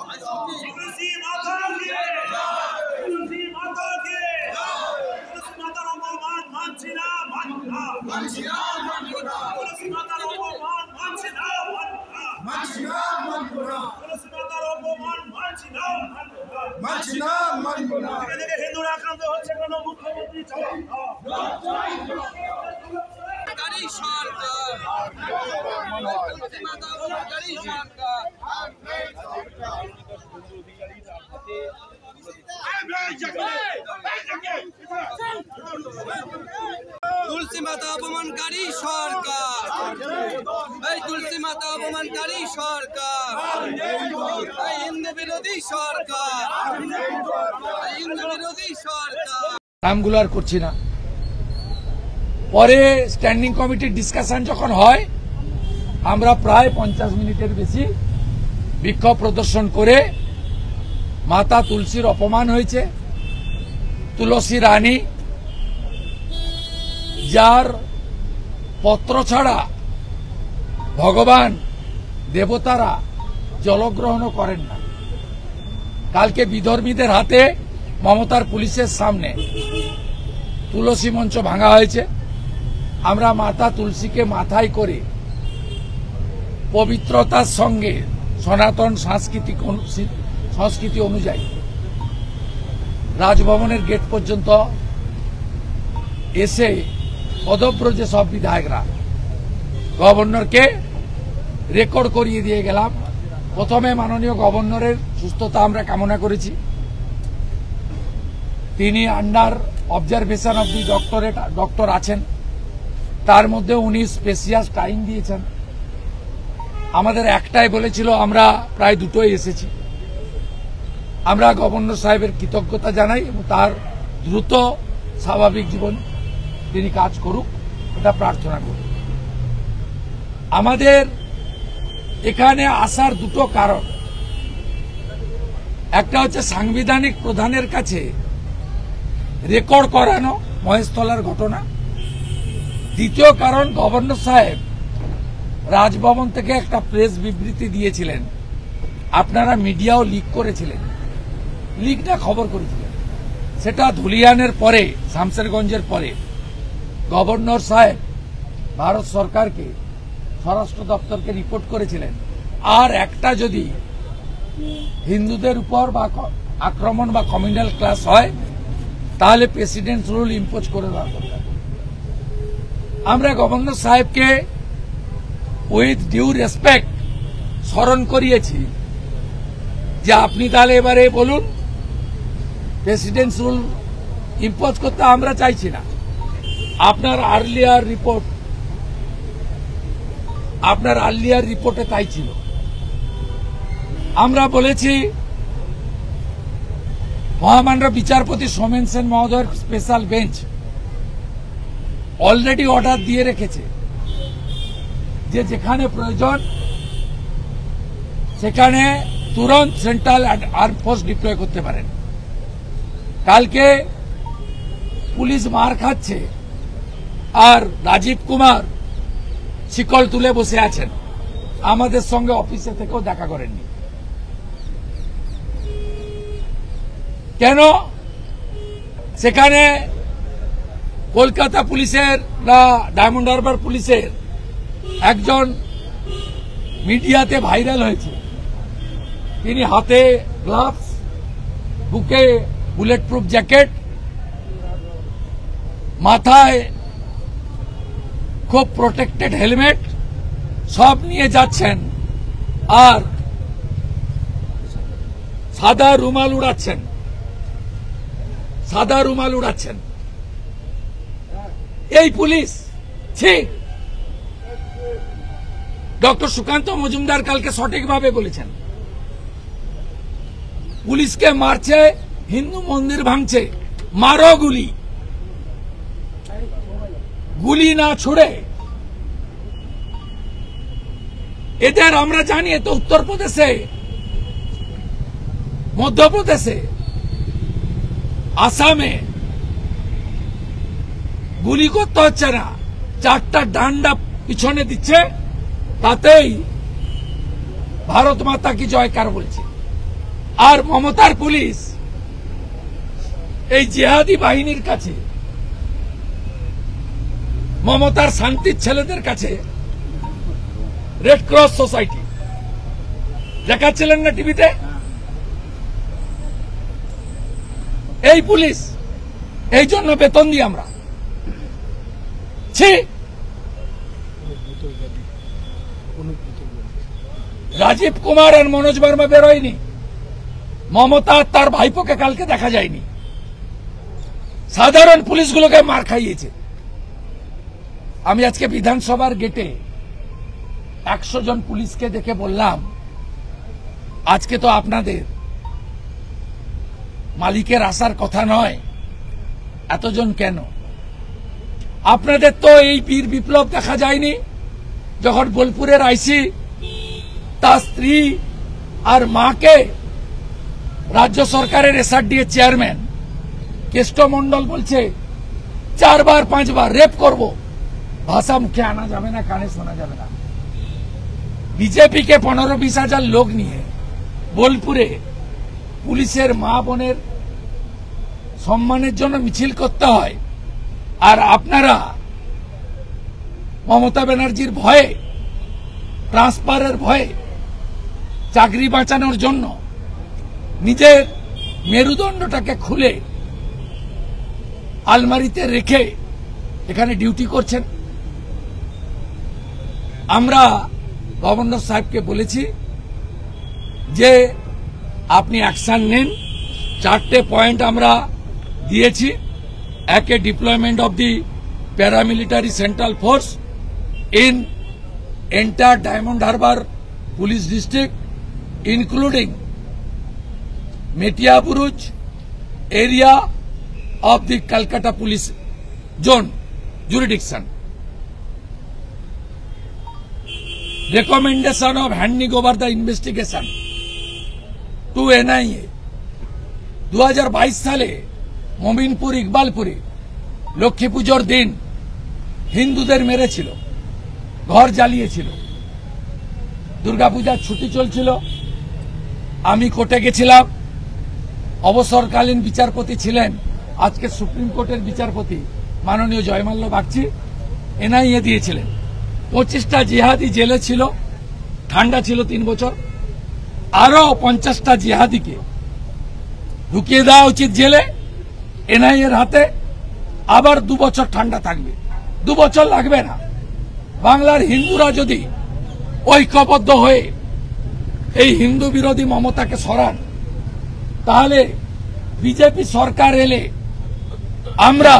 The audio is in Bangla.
तुलसी माता की तुलसी माता की तुलसी माता अपमान मानछिना मानना मानछिना मानना तुलसी माता अपमान मानछिना मानना मानछिना मानना तुलसी माता अपमान मानछिना मानना मानछिना मानना এদিকে হিন্দুরা আক্রান্ত হচ্ছে কোন মুখ্যমন্ত্রী জবাব গাড়ি সরকার তুলসী মাতা গাড়ি সরকার तुलसी माता अपमानकारी सरकार तुलसी माता अपमानकारी सरकार हिंदू विरोधी सरकार हिंदू विरोधी सरकार নামগুলো আর করছি না। পরে স্ট্যান্ডিং কমিটির ডিসকাশন যখন হয় আমরা প্রায় 50 মিনিটের বেশি বিক্ষোভ প্রদর্শন করে মাতা তুলসীর অপমান হয়েছে। তুলসী রানী যার পত্র ছাড়া ভগবান দেবতারা জলগ্রহণ করেন না, কালকে বিধর্মীদের হাতে মমতার পুলিশের সামনে তুলসী মঞ্চ ভাঙা হয়েছে। আমরা মাতা তুলসীকে মাথায় করে পবিত্রতার সঙ্গে সনাতন সংস্কৃতি অনুযায়ী রাজভবনের গেট পর্যন্ত এসে পদব্রজে সব বিধায়করা গভর্নরকে রেকর্ড করিয়ে দিয়ে গেলাম। প্রথমে মাননীয় গভর্নরের সুস্থতা আমরা কামনা করেছি। তিনি under observation of the doctor আছেন, তার মধ্যে উনি স্পেশিয়াস টাইম দিয়েছেন। আমাদের একটাই বলেছিল, আমরা প্রায় দুটোই এসেছি। আমরা গভর্নর সাহেবের কৃতজ্ঞতা জানাই এবং তার দ্রুত স্বাভাবিক জীবন তিনি কাজ করুক, এটা প্রার্থনা করি। আমাদের এখানে আসার দুটো কারণ, একটা হচ্ছে সাংবিধানিক প্রধানের কাছে রেকর্ড করানো মহেশতলার ঘটনা। দ্বিতীয় কারণ, গভর্নর সাহেব রাজভবন থেকে একটা প্রেস বিবৃতি দিয়েছিলেন, আপনারা মিডিয়াও লিক করেছিলেন, লিকটা খবর করেছিলেন। সেটা ধুলিয়ানের পরে, শামশেরগঞ্জের পরে গভর্নর সাহেব ভারত সরকারকে, স্বরাষ্ট্র দপ্তরকে রিপোর্ট করেছিলেন। আর একটা যদি হিন্দুদের উপর বা আক্রমণ বা কমিউনাল ক্লাস হয় তাহলে প্রেসিডেন্ট রুল ইম্পোজ করে দেওয়া দরকার। আমরা গভর্নর সাহেবকে উইথ ডিউ রেসপেক্ট স্মরণ করিয়েছি যে আপনি তাহলে এবারে বলুন, প্রেসিডেন্ট রুল ইম্পোজ করতে আমরা চাইছি না। আপনার আর্লিয়ার রিপোর্টে তাই ছিল। আমরা বলেছি মহামান্য বিচারপতি সোমেন সেন মহোদয়ের স্পেশাল বেঞ্চ অলরেডি অর্ডার দিয়ে রেখেছে যে যেখানে প্রয়োজন সেখানে তুরন্ত সেন্ট্রাল আর্ম ফোর্স ডিপ্লয় করতে পারেন। কালকে পুলিশ মার খাচ্ছে আর রাজীব কুমার শিকল তুলে বসে আছেন, আমাদের সঙ্গে অফিসে থেকেও দেখা করেননি। কেন? সেখানে কলকাতা পুলিশের না ডায়মন্ড হারবার পুলিশের একজন মিডিয়াতে ভাইরাল হয়েছে, তিনি হাতে গ্লাভস, বুকে বুলেট প্রুফ জ্যাকেট, মাথায় খুব প্রোটেক্টেড হেলমেট সব নিয়ে যাচ্ছেন আর সাদা রুমাল উড়াচ্ছেন। এই পুলিশ ঠিক ডক্টর সুকান্ত মজুমদার কালকে সঠিকভাবে বলেছেন, পুলিশকে মারছে, হিন্দু মন্দির ভাঙছে, মারো গুলি না ছুড়ে। এদের আমরা জানি তো উত্তরপ্রদেশে, মধ্যপ্রদেশে, আসামে গুলি করতে হচ্ছে না, চারটা ডান্ডা পিছনে দিচ্ছে, তাতেই ভারত মাতা কি জয়কার বলছে। আর মমতার পুলিশ এই জিহাদি বাহিনীর কাছে, মমতার শান্তির ছেলেদের কাছে রেড ক্রস সোসাইটি দেখাচ্ছিলেন না টিভিতে? এই পুলিশ, এই জন্য বেতন দিই আমরা। রাজীব কুমার আর মনোজ বর্মা বেরোয়নি, মমতা তার ভাইপোকে কালকে দেখা যায়নি, সাধারণ পুলিশগুলোকে মার খাইয়েছে। আমি আজকে বিধানসভার গেটে 100 জন পুলিশকে দেখে বললাম, আজকে তো আপনাদের মালিকের আসার কথা নয়, এতজন কেন? আপনাদের তো এই বীর বিপ্লব দেখা যায়নি যখন বোলপুরের আইসি তার স্ত্রী আর মাকে রাজ্য সরকারের এসআরডি এর চেয়ারম্যান কেষ্ট মন্ডল বলছে 4 বার 5 বার রেপ করব, ভাষা মুখে আনা যাবে না, কানে শোনা যাবে না। বিজেপি কে 15-20 হাজার লোক নিয়ে বোলপুরে পুলিশের মা বোনের সম্মানের জন্য মিছিল করতে হয়, আর আপনারা মমতা ব্যানার্জির ভয়ে, ট্রান্সফারের ভয়ে, চাকরি বাঁচানোর জন্য নিজের মেরুদণ্ডটাকে খুলে আলমারিতে রেখে এখানে ডিউটি করছেন। আমরা গভর্নর সাহেবকে বলেছি যে আপনি অ্যাকশন নেন। 4টে পয়েন্ট আমরা দিয়েছি। একে, deployment of the paramilitary central force in entire diamond Harbour police district including Metiabruz area of the Calcutta police zone jurisdiction. Recommendation of handing over the investigation to NIA. 2022 সালে মমিনপুর ইকবালপুরে লক্ষ্মী পুজোর দিন হিন্দুদের মেরেছিল, ঘর জ্বালিয়েছিল, দুর্গাপূজার ছুটি চলছিল। আমি কোর্টে গেছিলাম, অবসরকালীন বিচারপতি ছিলেন আজকে সুপ্রিম কোর্টের বিচারপতি মাননীয় জয়মাল্য বাগচি, এনআইএ দিয়েছিলেন। 25টা জিহাদি জেলে ছিল, ঠান্ডা ছিল 3 বছর, আরো 50টা জিহাদিকে ঢুকিয়ে দেওয়া উচিত জেলে এনআইএর হাতে, আবার 2 বছর ঠান্ডা থাকবে। 2 বছর লাগবে না। বাংলার হিন্দুরা যদি ঐক্যবদ্ধ হয়ে এই হিন্দু বিরোধী মমতাকে সরান, তাহলে বিজেপি সরকার এলে আমরা